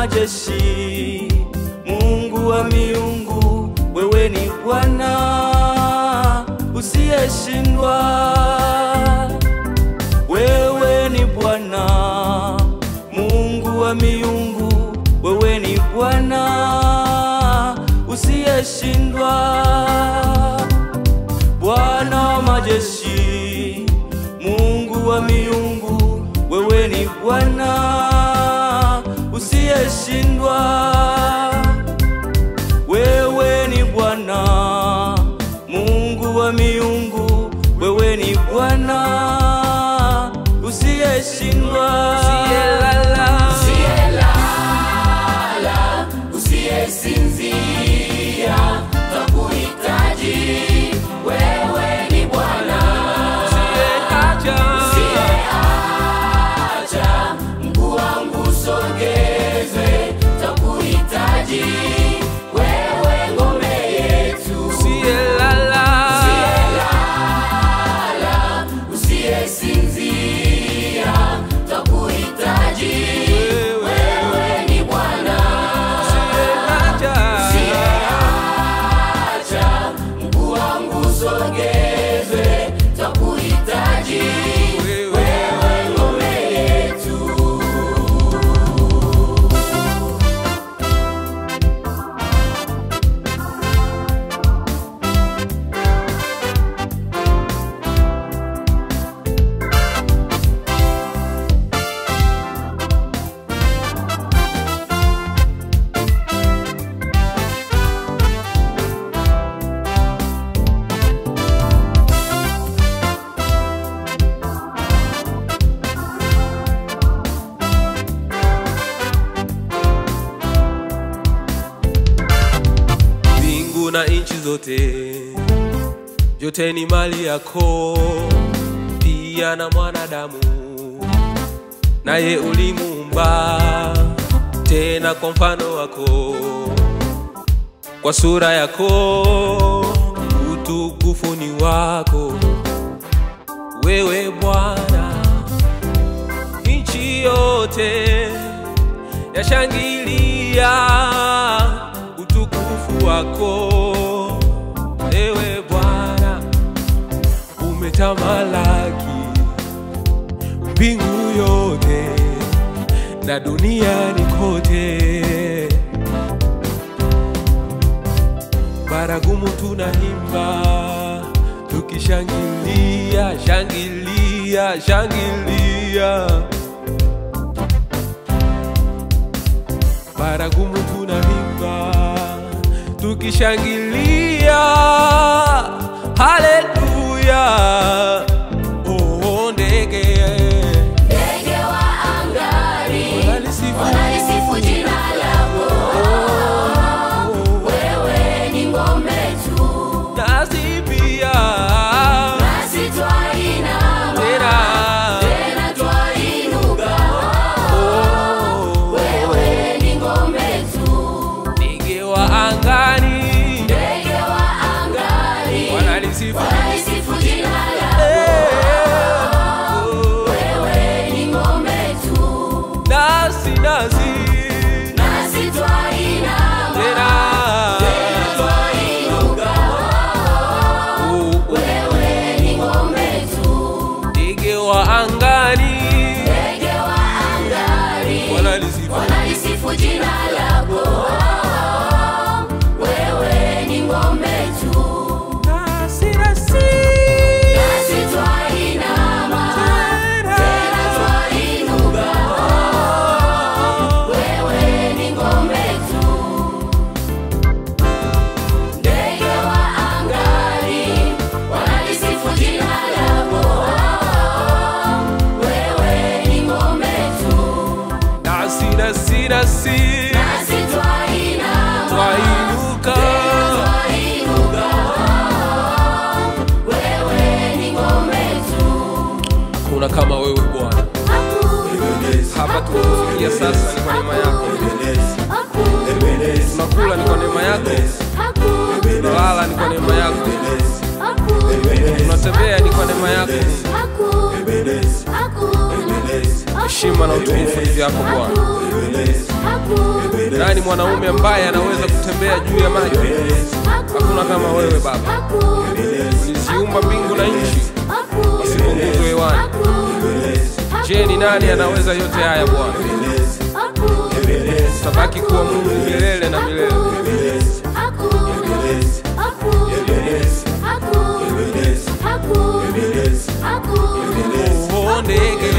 majeshi, Mungu wa miungu, wewe ni Bwana usiyeshindwa. Wewe ni Bwana, Mungu wa miungu, wewe ni Bwana usiyeshindwa. Bwana wa majeshi, Mungu wa miungu, wewe ni Bwana usiyeshindwa. Wewe ni Bwana, Mungu wa miungu, wewe ni Bwana usiyeshindwa. Usiyelala, usiyesinzia, tunakuhitaji. Wewe ni Bwana usiyeacha, mguu wangu usogezwe, tunakuhitaji. Wewe ngome yetu, Usiyelala, usiyesinzia, tunakuhitaji. Wewe ni Bwana usiyeacha, mguu wangu usogezwe, tunakuhitaji. Wewe ngome yetu. mbingu na nchi zote, yote ni mali yako, pia na mwanadamu, naye ulimuumba tena kwa mfano wako, kwa sura yako, utukufu ni wako. Wewe Bwana, nchi yote yashangilia utukufu wako. Ewe Bwana, umetamalaki mbingu yote na duniani kote. Baragumu tunaimba tukishangilia, shangilia, shangilia. Baragumu tunaimba tukishangilia, haleluya. Oh, ndege wa angani wanalisifu jina lako. Wewe ni ngome tu, nasi pia, nasi twainama tena twainuka. Wewe ni ngome tu, ndege wa angani wanalisifu jina lako. Wewe ni ngome tu, nasi twainama tena twainuka. Wewe ni ngome tu, ndege wa angani wanalisifu jina lako. Wewe ni ngome tu, nasi twainama tena twainuka. Wewe ni ngome tu, ndege wa angani wanalisifu jina lako. Wewe ni ngome tu, nasi twainama twainuka. Wewe ni ngome tu. Hakuna kama wewe Bwana. Hapa tumefikia sasa ni kwa neema yako. Tunakula ni kwa neema yako. Tunalala ni kwa neema yako. Tunatembea ni kwa neema yako. heshima na utukufu ni vyako Bwana. Nani mwanaume ambaye anaweza kutembea juu ya maji? Hakuna kama wewe Baba. Uliziumba mbingu na nchi, pasipo nguzo hewani. Je, ni nani anaweza yote haya Bwana? Utabaki kuwa Mungu milele na milele. Oh, ndege